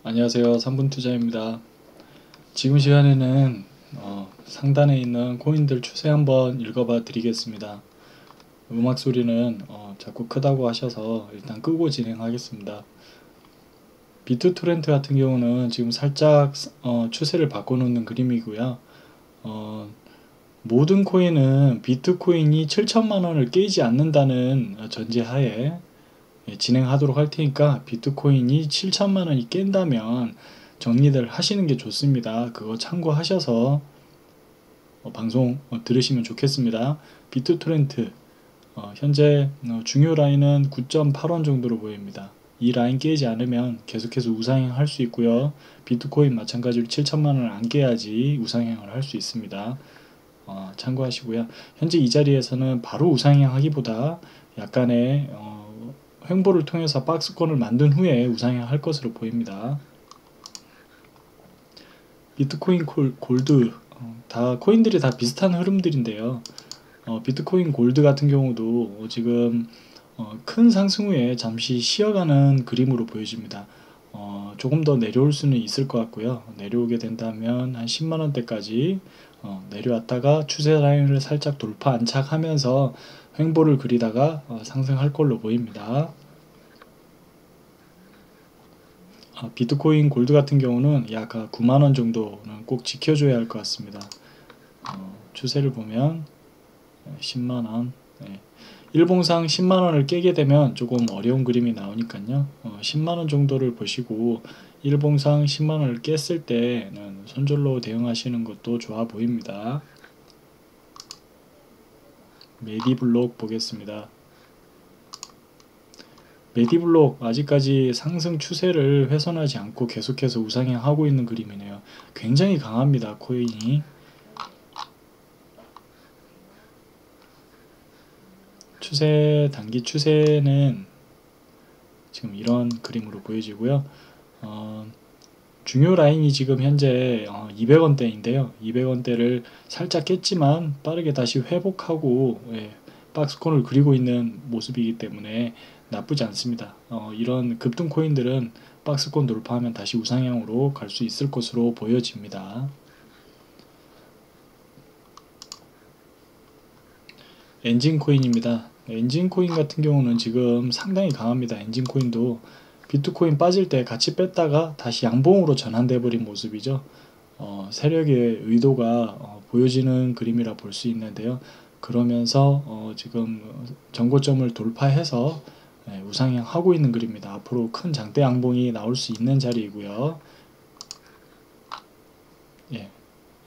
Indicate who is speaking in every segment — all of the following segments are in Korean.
Speaker 1: 안녕하세요. 3분 투자입니다. 지금 시간에는 상단에 있는 코인들 추세 한번 읽어봐 드리겠습니다. 음악 소리는 자꾸 크다고 하셔서 일단 끄고 진행하겠습니다. 비트토렌트 같은 경우는 지금 살짝 추세를 바꿔놓는 그림이고요. 모든 코인은 비트코인이 7천만원을 깨지 않는다는 전제하에 진행하도록 할 테니까, 비트코인이 7천만원이 깬다면 정리들 하시는 게 좋습니다. 그거 참고하셔서 방송 들으시면 좋겠습니다. 비트토렌트 현재 중요 라인은 9.8원 정도로 보입니다. 이 라인 깨지 않으면 계속해서 우상향 할 수 있고요. 비트코인 마찬가지로 7천만원을 안 깨야지 우상향을 할 수 있습니다. 참고하시고요. 현재 이 자리에서는 바로 우상향 하기보다 약간의 횡보를 통해서 박스권을 만든 후에 우상향 할 것으로 보입니다. 비트코인, 골드 다 코인들이 다 비슷한 흐름들인데요. 비트코인 골드 같은 경우도 지금 큰 상승 후에 잠시 쉬어가는 그림으로 보여집니다. 조금 더 내려올 수는 있을 것 같고요. 내려오게 된다면 한 10만원대까지 내려왔다가 추세 라인을 살짝 돌파 안착하면서 횡보를 그리다가 상승할 걸로 보입니다. 비트코인 골드 같은 경우는 약 9만원 정도는 꼭 지켜줘야 할 것 같습니다. 추세를 보면 10만원, 일봉상 10만원을 깨게 되면 조금 어려운 그림이 나오니까요. 10만원 정도를 보시고 일봉상 10만원을 깼을 때는 손절로 대응하시는 것도 좋아 보입니다. 메디블록 보겠습니다. 메디블록 아직까지 상승 추세를 훼손하지 않고 계속해서 우상향 하고 있는 그림이네요. 굉장히 강합니다, 코인이. 단기 추세는 지금 이런 그림으로 보여지고요. 중요 라인이 지금 현재 200원대인데요. 200원대를 살짝 깼지만 빠르게 다시 회복하고 박스권을 그리고 있는 모습이기 때문에 나쁘지 않습니다. 이런 급등 코인들은 박스권 돌파하면 다시 우상향으로 갈 수 있을 것으로 보여집니다. 엔진 코인입니다. 엔진 코인 같은 경우는 지금 상당히 강합니다. 엔진 코인도 비트코인 빠질 때 같이 뺐다가 다시 양봉으로 전환돼 버린 모습이죠. 세력의 의도가 보여지는 그림이라 볼 수 있는데요. 그러면서 지금 전고점을 돌파해서 우상향 하고 있는 그림입니다. 앞으로 큰 장대 양봉이 나올 수 있는 자리이고요.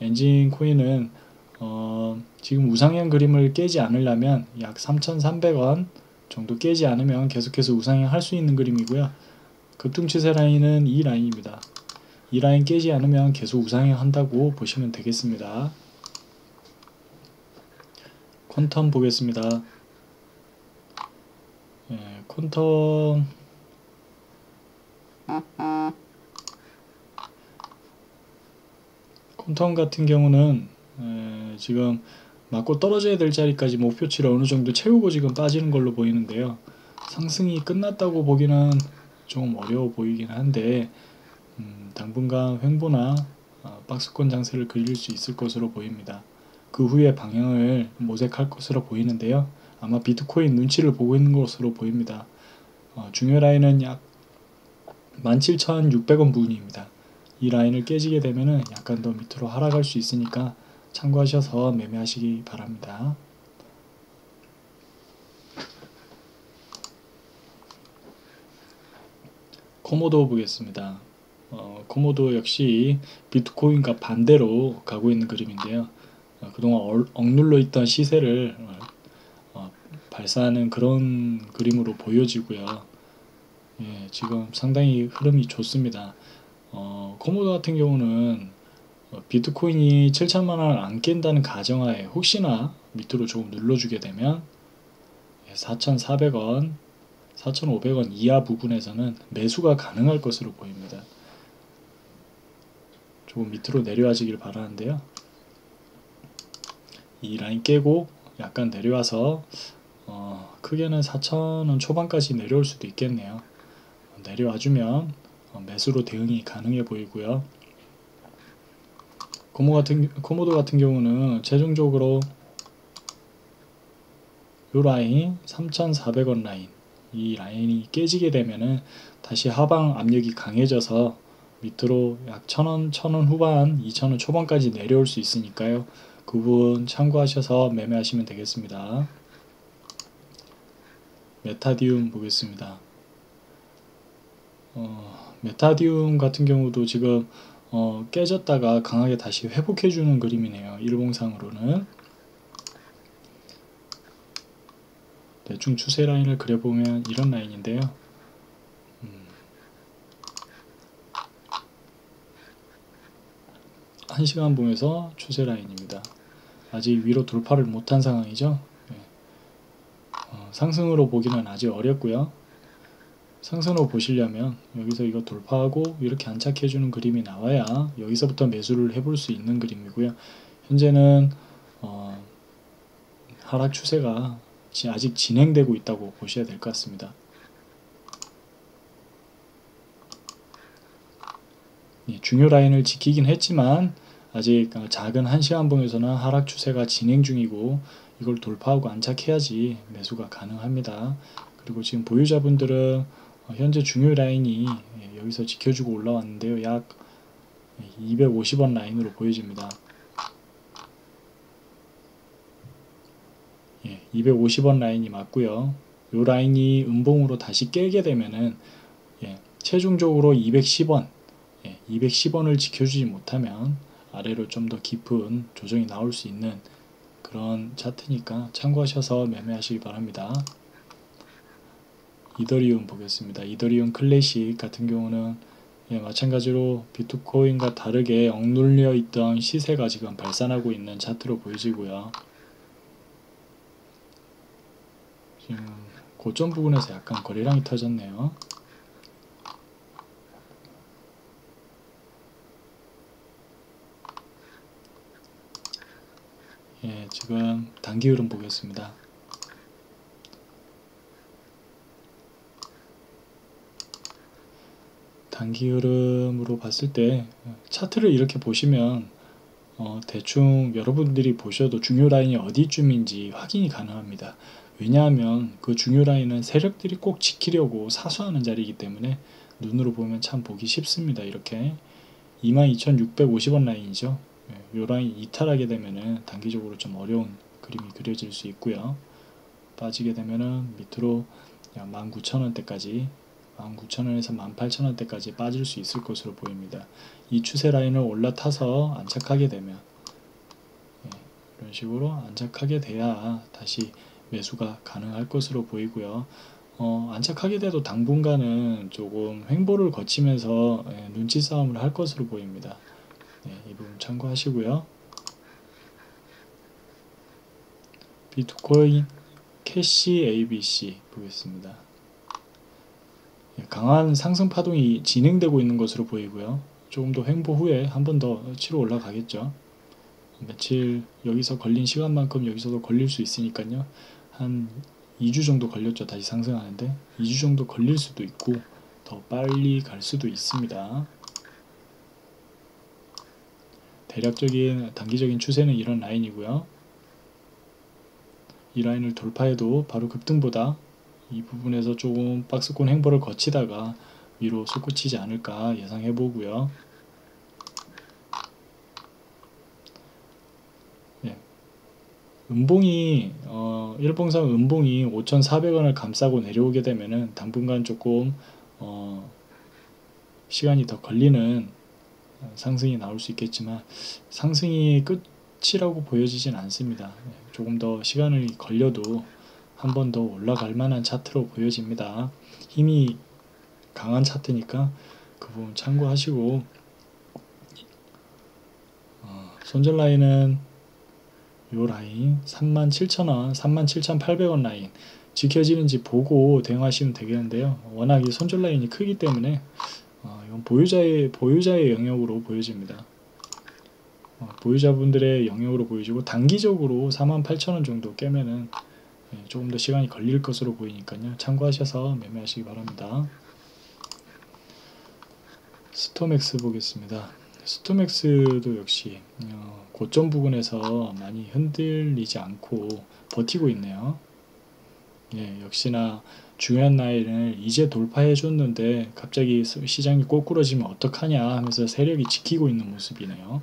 Speaker 1: 엔진 코인은 지금 우상향 그림을 깨지 않으려면 약 3,300원 정도 깨지 않으면 계속해서 우상향 할 수 있는 그림이고요. 급등추세 라인은 이 라인입니다. 이 라인 깨지 않으면 계속 우상향 한다고 보시면 되겠습니다. 퀀텀 보겠습니다. 퀀텀 같은 경우는 지금 맞고 떨어져야 될 자리까지 목표치를 어느 정도 채우고 지금 빠지는 걸로 보이는데요. 상승이 끝났다고 보기는 좀 어려워 보이긴 한데 당분간 횡보나 박스권 장세를 그릴 수 있을 것으로 보입니다. 그 후에 방향을 모색할 것으로 보이는데요. 아마 비트코인 눈치를 보고 있는 것으로 보입니다. 중요 라인은 약 17,600원 부근입니다. 이 라인을 깨지게 되면 약간 더 밑으로 하락할 수 있으니까 참고하셔서 매매하시기 바랍니다. 코모도 보겠습니다. 코모도 역시 비트코인과 반대로 가고 있는 그림인데요. 그동안 억눌러 있던 시세를 발사하는 그런 그림으로 보여지고요. 지금 상당히 흐름이 좋습니다. 코모도 같은 경우는 비트코인이 7천만원을 안 깬다는 가정하에 혹시나 밑으로 조금 눌러주게 되면 4,400원, 4,500원 이하 부분에서는 매수가 가능할 것으로 보입니다. 조금 밑으로 내려와지길 바라는데요. 이 라인 깨고 약간 내려와서 크게는 4,000원 초반까지 내려올 수도 있겠네요. 내려와주면 매수로 대응이 가능해 보이고요. 코모도 같은 경우는 최종적으로 요 라인 3,400원 라인, 이 라인이 깨지게 되면은 다시 하방 압력이 강해져서 밑으로 약 1,000원, 1,000원 후반, 2,000원 초반까지 내려올 수 있으니까요. 그 부분 참고하셔서 매매하시면 되겠습니다. 메타디움 보겠습니다. 메타디움 같은 경우도 지금 깨졌다가 강하게 다시 회복해주는 그림이네요. 일봉상으로는. 대충 추세 라인을 그려보면 이런 라인인데요. 1시간 봉에서 추세 라인입니다. 아직 위로 돌파를 못한 상황이죠. 상승으로 보기는 아직 어렵고요. 상승으로 보시려면 여기서 이거 돌파하고 이렇게 안착해주는 그림이 나와야 여기서부터 매수를 해볼 수 있는 그림이고요. 현재는 하락 추세가 아직 진행되고 있다고 보셔야 될 것 같습니다. 중요 라인을 지키긴 했지만 아직 작은 1시간 봉에서는 하락 추세가 진행 중이고 이걸 돌파하고 안착해야지 매수가 가능합니다. 그리고 지금 보유자분들은 현재 중요 라인이 여기서 지켜주고 올라왔는데요. 약 250원 라인으로 보여집니다. 250원 라인이 맞고요. 이 라인이 음봉으로 다시 깨게 되면은 최종적으로 210원 210원을 지켜주지 못하면 아래로 좀 더 깊은 조정이 나올 수 있는 그런 차트니까 참고하셔서 매매하시기 바랍니다. 이더리움 보겠습니다. 이더리움 클래식 같은 경우는 마찬가지로 비트코인과 다르게 억눌려 있던 시세가 지금 발산하고 있는 차트로 보여지고요. 지금 고점 부분에서 약간 거래량이 터졌네요. 지금 단기 흐름 보겠습니다. 단기 흐름으로 봤을 때 차트를 이렇게 보시면 대충 여러분들이 보셔도 중요 라인이 어디쯤인지 확인이 가능합니다. 왜냐하면 그 중요 라인은 세력들이 꼭 지키려고 사수하는 자리이기 때문에 눈으로 보면 참 보기 쉽습니다. 이렇게 22,650원 라인이죠. 이 라인 이탈하게 되면은 단기적으로 좀 어려운 그림이 그려질 수 있고요. 빠지게 되면은 밑으로 19,000원대까지 19,000원에서 18,000원대까지 빠질 수 있을 것으로 보입니다. 이 추세 라인을 올라타서 안착하게 되면 이런 식으로 안착하게 돼야 다시 매수가 가능할 것으로 보이고요. 안착하게 돼도 당분간은 조금 횡보를 거치면서 눈치 싸움을 할 것으로 보입니다. 이 부분 참고하시고요. 비트코인 캐시 ABC 보겠습니다. 강한 상승 파동이 진행되고 있는 것으로 보이고요. 조금 더 횡보 후에 한 번 더 치러 올라가겠죠. 며칠 여기서 걸린 시간만큼 여기서도 걸릴 수 있으니까요. 한 2주 정도 걸렸죠. 다시 상승하는데 2주 정도 걸릴 수도 있고 더 빨리 갈 수도 있습니다. 대략적인 단기적인 추세는 이런 라인이고요. 이 라인을 돌파해도 바로 급등보다 이 부분에서 조금 박스권 횡보를 거치다가 위로 솟구치지 않을까 예상해 보고요. 음봉이 일봉상 음봉이 5,400원을 감싸고 내려오게 되면은 당분간 조금 시간이 더 걸리는 상승이 나올 수 있겠지만 상승이 끝이라고 보여지진 않습니다. 조금 더 시간이 걸려도 한 번 더 올라갈 만한 차트로 보여집니다. 힘이 강한 차트니까 그 부분 참고하시고 손절 라인은 요 라인 37,000원, 37,800원 라인 지켜지는지 보고 대응하시면 되겠는데요. 워낙 이 손절 라인이 크기 때문에 이건 보유자의 영역으로 보여집니다. 보유자분들의 영역으로 보여지고 단기적으로 48,000원 정도 깨면은 조금 더 시간이 걸릴 것으로 보이니까요. 참고하셔서 매매하시기 바랍니다. 스톰엑스 보겠습니다. 스톰엑스도 역시 고점 부근에서 많이 흔들리지 않고 버티고 있네요. 예, 역시나 중요한 라인을 이제 돌파해 줬는데 갑자기 시장이 꼬꾸러지면 어떡하냐 하면서 세력이 지키고 있는 모습이네요.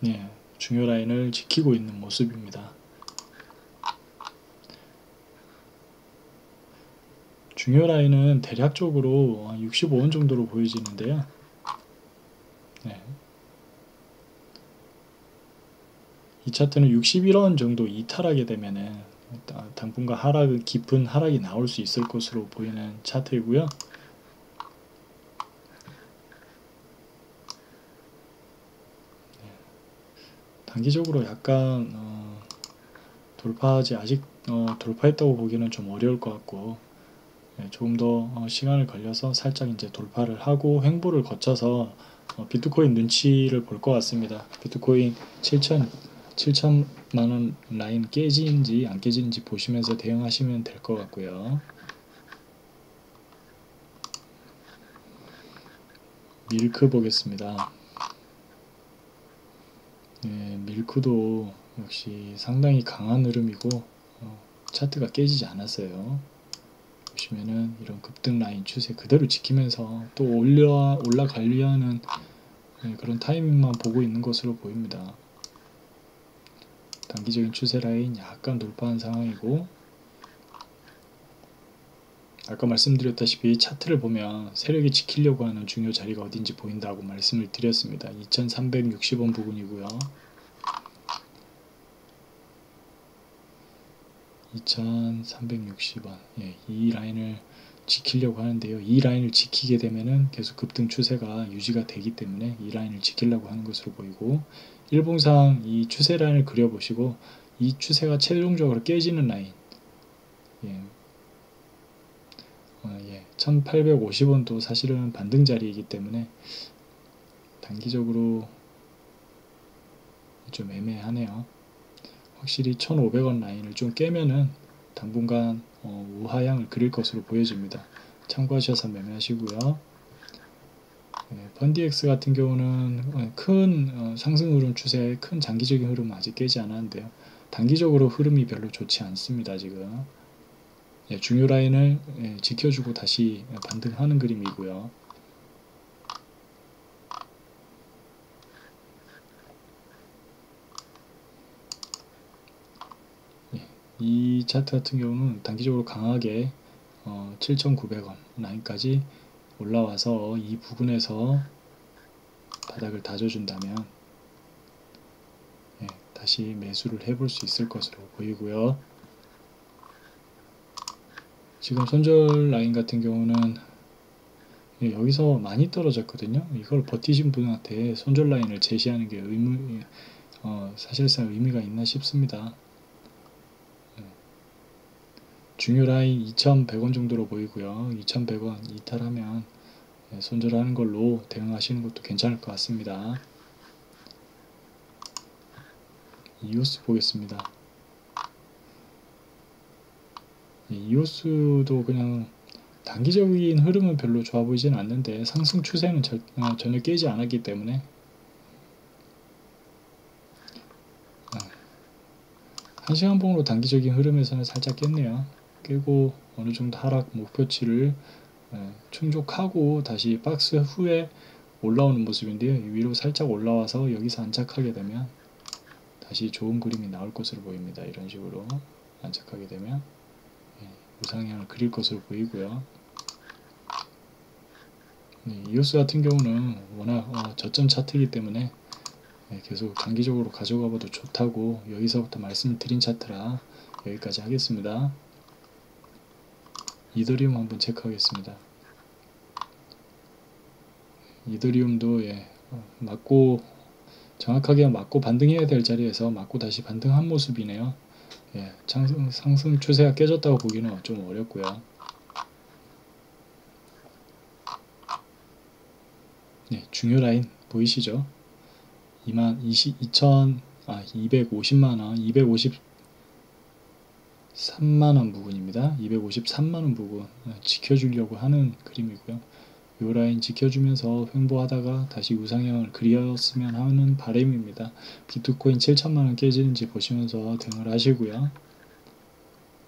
Speaker 1: 예, 중요 라인을 지키고 있는 모습입니다. 중요 라인은 대략적으로 65원 정도로 보여지는데요. 네. 이 차트는 61원 정도 이탈하게 되면은 당분간 깊은 하락이 나올 수 있을 것으로 보이는 차트이고요. 단기적으로 약간 돌파했다고 보기는 좀 어려울 것 같고, 조금 더 시간을 걸려서 살짝 이제 돌파를 하고 횡보를 거쳐서 비트코인 눈치를 볼 것 같습니다. 비트코인 7천만원 라인 깨지는지 안 깨지는지 보시면서 대응하시면 될 것 같고요. 밀크 보겠습니다. 네, 밀크도 역시 상당히 강한 흐름이고 차트가 깨지지 않았어요. 보시면은 이런 급등 라인 추세 그대로 지키면서 또 올라가려는 그런 타이밍만 보고 있는 것으로 보입니다. 단기적인 추세 라인 약간 돌파한 상황이고, 아까 말씀드렸다시피 차트를 보면 세력이 지키려고 하는 중요 자리가 어딘지 보인다고 말씀을 드렸습니다. 2360원 부근이고요. 2360원, 예, 이 라인을 지키려고 하는데요. 이 라인을 지키게 되면은 계속 급등 추세가 유지가 되기 때문에 이 라인을 지키려고 하는 것으로 보이고, 일봉상 이 추세 라인을 그려보시고 이 추세가 최종적으로 깨지는 라인, 예, 1850원도 사실은 반등 자리이기 때문에 단기적으로 좀 애매하네요. 확실히 1500원 라인을 좀 깨면은 당분간 우하향을 그릴 것으로 보여집니다. 참고하셔서 매매하시고요. 펀디엑스 같은 경우는 큰 상승 흐름 추세, 큰 장기적인 흐름은 아직 깨지 않았는데요. 단기적으로 흐름이 별로 좋지 않습니다. 지금 중요 라인을 지켜주고 다시 반등하는 그림이고요. 이 차트 같은 경우는 단기적으로 강하게 7,900원 라인까지 올라와서 이 부분에서 바닥을 다져준다면 다시 매수를 해볼 수 있을 것으로 보이고요. 지금 손절 라인 같은 경우는 여기서 많이 떨어졌거든요. 이걸 버티신 분한테 손절 라인을 제시하는 게 사실상 의미가 있나 싶습니다. 중요 라인 2100원 정도로 보이고요. 2100원 이탈하면 손절하는 걸로 대응하시는 것도 괜찮을 것 같습니다. 이오스 보겠습니다. 이오스도 그냥 단기적인 흐름은 별로 좋아 보이진 않는데 상승 추세는 전혀 깨지 않았기 때문에 한시간봉으로 단기적인 흐름에서는 살짝 깼네요. 깨고 어느 정도 하락 목표치를 충족하고 다시 박스 후에 올라오는 모습인데요. 위로 살짝 올라와서 여기서 안착하게 되면 다시 좋은 그림이 나올 것으로 보입니다. 이런 식으로 안착하게 되면 우상향을 그릴 것으로 보이고요. 이오스 같은 경우는 워낙 저점 차트이기 때문에 계속 단기적으로 가져가 봐도 좋다고 여기서부터 말씀드린 차트라 여기까지 하겠습니다. 이더리움 한번 체크하겠습니다. 이더리움도 정확하게 맞고 반등해야 될 자리에서 맞고 다시 반등한 모습이네요. 상승 추세가 깨졌다고 보기는 좀 어렵고요. 중요 라인 보이시죠? 250만원, 3만원 부근입니다. 253만원 부근 지켜주려고 하는 그림이고요. 요 라인 지켜주면서 횡보하다가 다시 우상향을 그렸으면 하는 바람입니다. 비트코인 7천만원 깨지는지 보시면서 대응을 하시고요.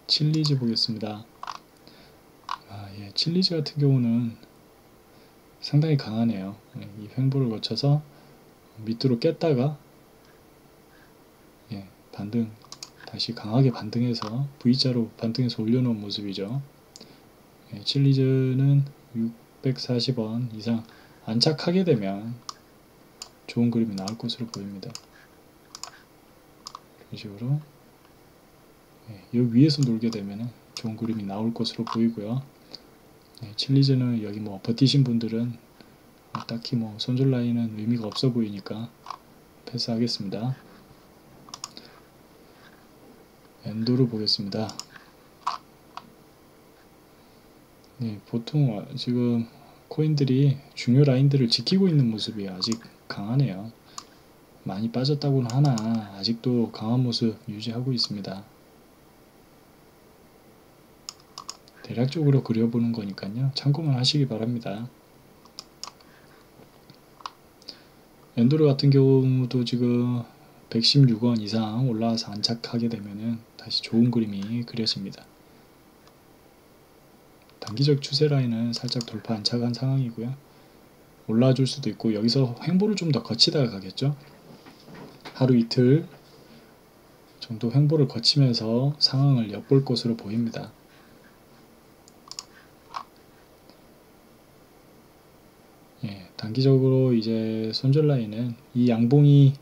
Speaker 1: 칠리즈 보겠습니다. 예, 칠리즈 같은 경우는 상당히 강하네요. 이 횡보를 거쳐서 밑으로 깼다가 예, 반등, 다시 강하게 반등해서 V자로 반등해서 올려놓은 모습이죠. 예, 칠리즈는 640원 이상 안착하게 되면 좋은 그림이 나올 것으로 보입니다. 이런 식으로 여기 위에서 놀게 되면 좋은 그림이 나올 것으로 보이고요. 칠리즈는 여기 뭐 버티신 분들은 딱히 뭐 손절 라인은 의미가 없어 보이니까 패스하겠습니다. 엔도를 보겠습니다. 보통 지금 코인들이 중요 라인들을 지키고 있는 모습이 아직 강하네요. 많이 빠졌다고는 하나 아직도 강한 모습 유지하고 있습니다. 대략적으로 그려보는 거니까요. 참고만 하시기 바랍니다. 엔도르 같은 경우도 지금 116원 이상 올라와서 안착하게 되면은 다시 좋은 그림이 그려집니다. 단기적 추세 라인은 살짝 돌파 안착한 상황이고요. 올라와 줄 수도 있고 여기서 횡보를 좀 더 거치다가 가겠죠. 하루 이틀 정도 횡보를 거치면서 상황을 엿볼 것으로 보입니다. 단기적으로 이제 손절 라인은 이 양봉이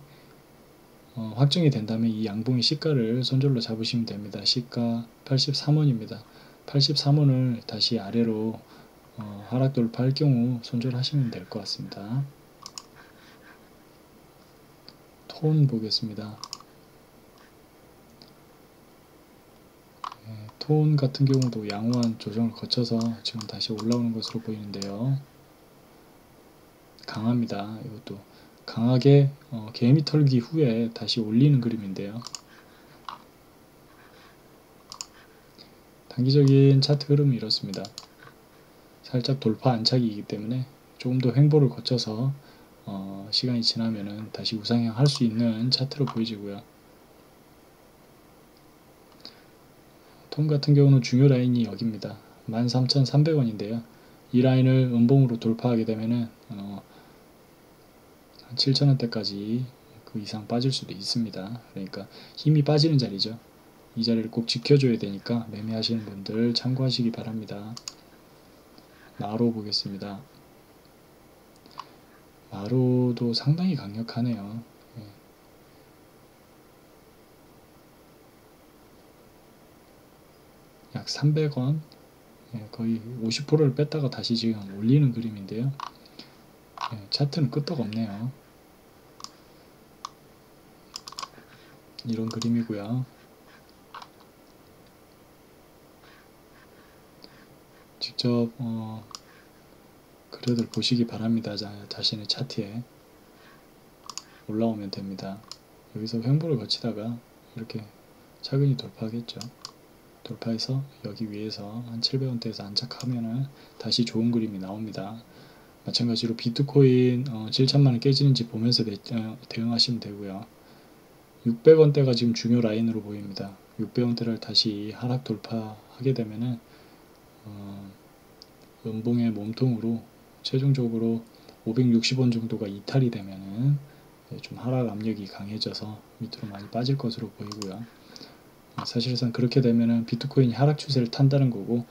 Speaker 1: 확정이 된다면 이 양봉의 시가를 손절로 잡으시면 됩니다. 시가 83원입니다. 83원을 다시 아래로 하락 돌파할 경우 손절하시면 될 것 같습니다. 톤 보겠습니다. 톤 같은 경우도 양호한 조정을 거쳐서 지금 다시 올라오는 것으로 보이는데요. 강합니다. 이것도 강하게 개미 털기 후에 다시 올리는 그림인데요. 단기적인 차트 흐름이 이렇습니다. 살짝 돌파 안착이기 때문에 조금 더 횡보를 거쳐서 시간이 지나면은 다시 우상향 할 수 있는 차트로 보여지고요. 톤 같은 경우는 중요 라인이 여기입니다. 13,300원인데요. 이 라인을 음봉으로 돌파하게 되면은 7,000원대까지 그 이상 빠질 수도 있습니다. 그러니까 힘이 빠지는 자리죠. 이 자리를 꼭 지켜줘야 되니까 매매하시는 분들 참고하시기 바랍니다. 마로 보겠습니다. 마로도 상당히 강력하네요. 약 300원 거의 50%를 뺐다가 다시 지금 올리는 그림인데요. 차트는 끄떡 없네요. 이런 그림이고요. 직접 그려들 보시기 바랍니다. 자신의 차트에 올라오면 됩니다. 여기서 횡보를 거치다가 이렇게 차근히 돌파하겠죠. 돌파해서 여기 위에서 한 700원대에서 안착하면은 다시 좋은 그림이 나옵니다. 마찬가지로 비트코인 7천만원 깨지는지 보면서 대응하시면 되고요. 600원대가 지금 중요 라인으로 보입니다. 600원대를 다시 하락 돌파하게 되면은 음봉의 몸통으로 최종적으로 560원 정도가 이탈이 되면은 좀 하락 압력이 강해져서 밑으로 많이 빠질 것으로 보이고요. 사실상 그렇게 되면은 비트코인이 하락 추세를 탄다는 거고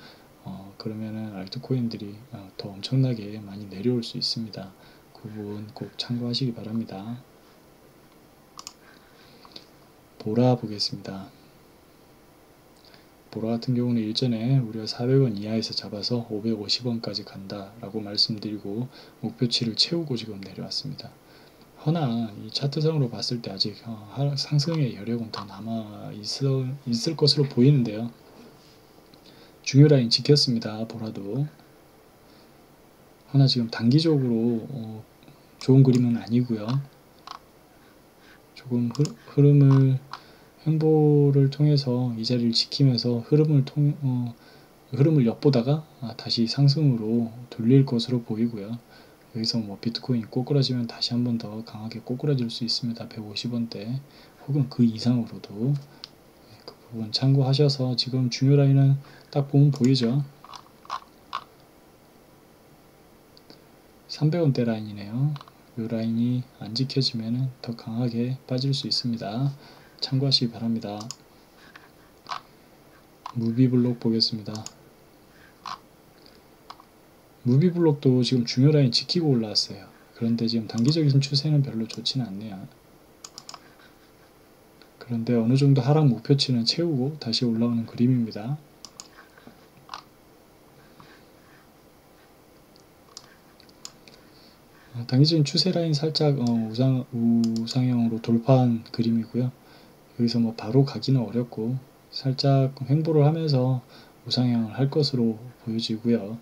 Speaker 1: 그러면은 알트코인들이 더 엄청나게 많이 내려올 수 있습니다. 그 부분 꼭 참고하시기 바랍니다. 보라 보겠습니다. 보라 같은 경우는 일전에 우리가 400원 이하에서 잡아서 550원까지 간다 라고 말씀드리고 목표치를 채우고 지금 내려왔습니다. 허나 이 차트상으로 봤을 때 아직 상승의 여력은 더 남아 있을 것으로 보이는데요. 중요 라인 지켰습니다. 보라도. 허나 지금 단기적으로 좋은 그림은 아니고요. 조금 흐름을 횡보를 통해서 이 자리를 지키면서 흐름을 엿보다가 다시 상승으로 돌릴 것으로 보이고요. 여기서 뭐 비트코인이 꼬꾸라지면 다시 한번 더 강하게 꼬꾸라질 수 있습니다. 150원대 혹은 그 이상으로도. 그 부분 참고하셔서 지금 중요 라인은 딱 보면 보이죠. 300원대 라인이네요. 이 라인이 안 지켜지면 더 강하게 빠질 수 있습니다. 참고하시기 바랍니다. 무비블록 보겠습니다. 무비블록도 지금 중요 라인 지키고 올라왔어요. 그런데 지금 단기적인 추세는 별로 좋지는 않네요. 그런데 어느 정도 하락 목표치는 채우고 다시 올라오는 그림입니다. 단기적인 추세 라인 살짝 우상형으로 돌파한 그림이고요. 여기서 뭐 바로 가기는 어렵고 살짝 횡보를 하면서 우상향을 할 것으로 보여지고요.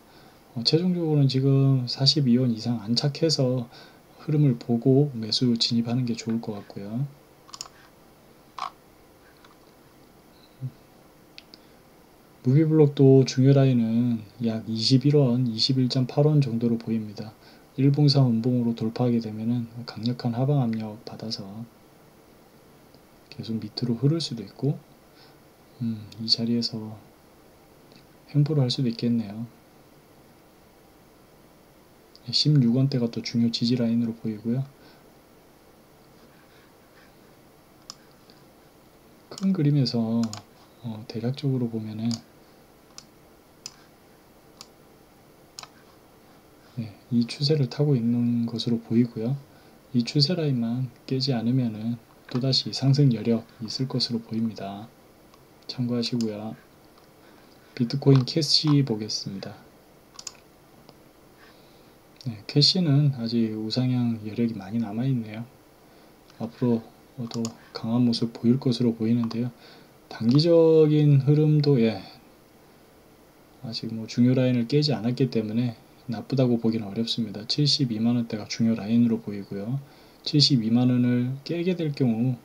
Speaker 1: 최종적으로는 지금 42원 이상 안착해서 흐름을 보고 매수 진입하는 게 좋을 것 같고요. 무비블록도 중요 라인은 약 21원, 21.8원 정도로 보입니다. 일봉상 음봉으로 돌파하게 되면 강력한 하방 압력 받아서 계속 밑으로 흐를 수도 있고 이 자리에서 횡보를 할 수도 있겠네요. 16원대가 또 중요 지지 라인으로 보이고요. 큰 그림에서 대략적으로 보면은 이 추세를 타고 있는 것으로 보이고요. 이 추세 라인만 깨지 않으면은 또다시 상승 여력 있을 것으로 보입니다. 참고하시고요. 비트코인 캐시 보겠습니다. 캐시는 아직 우상향 여력이 많이 남아있네요. 앞으로도 강한 모습 보일 것으로 보이는데요. 단기적인 흐름도 아직 뭐 중요 라인을 깨지 않았기 때문에 나쁘다고 보기는 어렵습니다. 72만원대가 중요 라인으로 보이고요. 72만원을 깨게 될 경우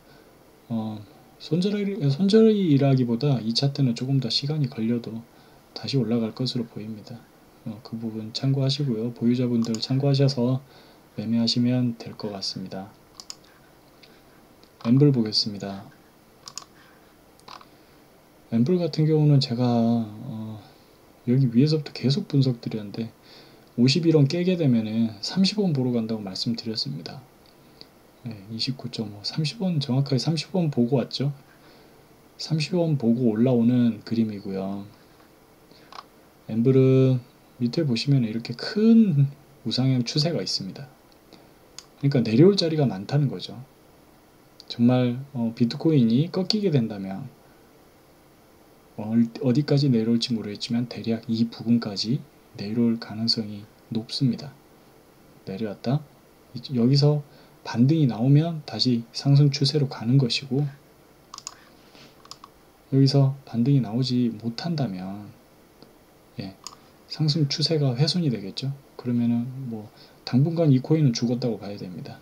Speaker 1: 손절이라기보다 이 차트는 조금 더 시간이 걸려도 다시 올라갈 것으로 보입니다. 그 부분 참고하시고요. 보유자분들 참고하셔서 매매하시면 될 것 같습니다. 앰플 보겠습니다. 앰플 같은 경우는 제가 여기 위에서부터 계속 분석 드렸는데 51원 깨게 되면은 30원 보러 간다고 말씀드렸습니다. 29.5 30원 정확하게 30원 보고 왔죠. 30원 보고 올라오는 그림이고요. 앰플은 밑에 보시면 이렇게 큰 우상향 추세가 있습니다. 그러니까 내려올 자리가 많다는 거죠. 정말 비트코인이 꺾이게 된다면 어디까지 내려올지 모르겠지만 대략 이 부분까지 내려올 가능성이 높습니다. 내려왔다. 여기서 반등이 나오면 다시 상승 추세로 가는 것이고, 여기서 반등이 나오지 못한다면 상승 추세가 훼손이 되겠죠. 그러면은 뭐 당분간 이 코인은 죽었다고 봐야 됩니다.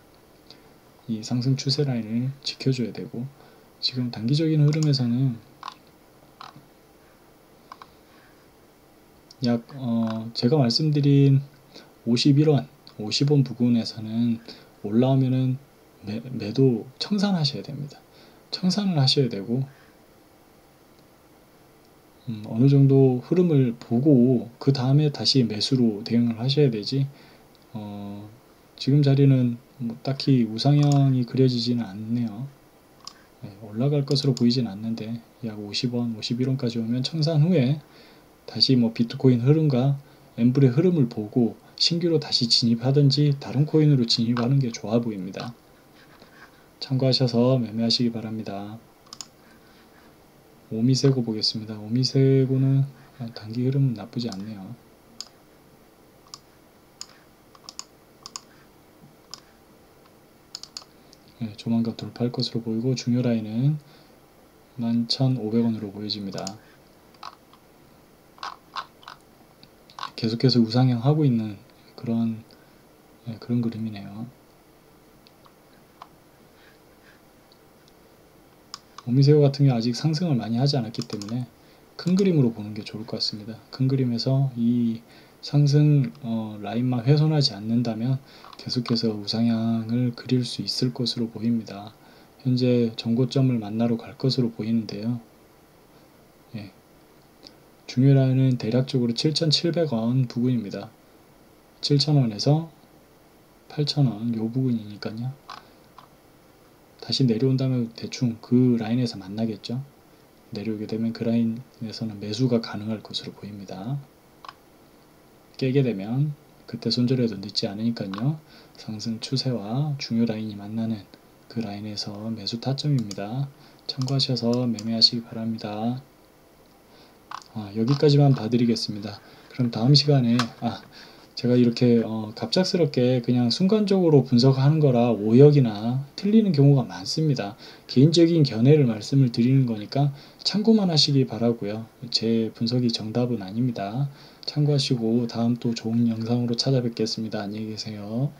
Speaker 1: 이 상승 추세 라인을 지켜줘야 되고, 지금 단기적인 흐름에서는 약 제가 말씀드린 51원 50원 부근에서는 올라오면은 매도 청산하셔야 됩니다. 청산을 하셔야 되고 어느 정도 흐름을 보고 그 다음에 다시 매수로 대응을 하셔야 되지, 지금 자리는 뭐 딱히 우상향이 그려지지는 않네요. 올라갈 것으로 보이진 않는데 약 50원 51원까지 오면 청산 후에 다시 뭐 비트코인 흐름과 앰플의 흐름을 보고 신규로 다시 진입하든지 다른 코인으로 진입하는 게 좋아 보입니다. 참고하셔서 매매하시기 바랍니다. 오미세고 보겠습니다. 오미세고는 단기 흐름은 나쁘지 않네요. 조만간 돌파할 것으로 보이고 중요 라인은 11,500원으로 보여집니다. 계속해서 우상향 하고 있는 그런 그림이네요. 오미세오 같은 경우 아직 상승을 많이 하지 않았기 때문에 큰 그림으로 보는 게 좋을 것 같습니다. 큰 그림에서 이 상승 라인만 훼손하지 않는다면 계속해서 우상향을 그릴 수 있을 것으로 보입니다. 현재 전고점을 만나러 갈 것으로 보이는데요. 예. 중요 라인은 대략적으로 7,700원 부근입니다. 7,000원에서 8,000원 요 부분이니까요. 다시 내려온다면 대충 그 라인에서 만나겠죠. 내려오게 되면 그 라인에서는 매수가 가능할 것으로 보입니다. 깨게 되면 그때 손절해도 늦지 않으니까요. 상승 추세와 중요 라인이 만나는 그 라인에서 매수 타점입니다. 참고하셔서 매매하시기 바랍니다. 여기까지만 봐드리겠습니다. 그럼 다음 시간에 제가 이렇게 갑작스럽게 그냥 순간적으로 분석하는 거라 오역이나 틀리는 경우가 많습니다. 개인적인 견해를 말씀을 드리는 거니까 참고만 하시기 바라고요. 제 분석이 정답은 아닙니다. 참고하시고 다음 또 좋은 영상으로 찾아뵙겠습니다. 안녕히 계세요.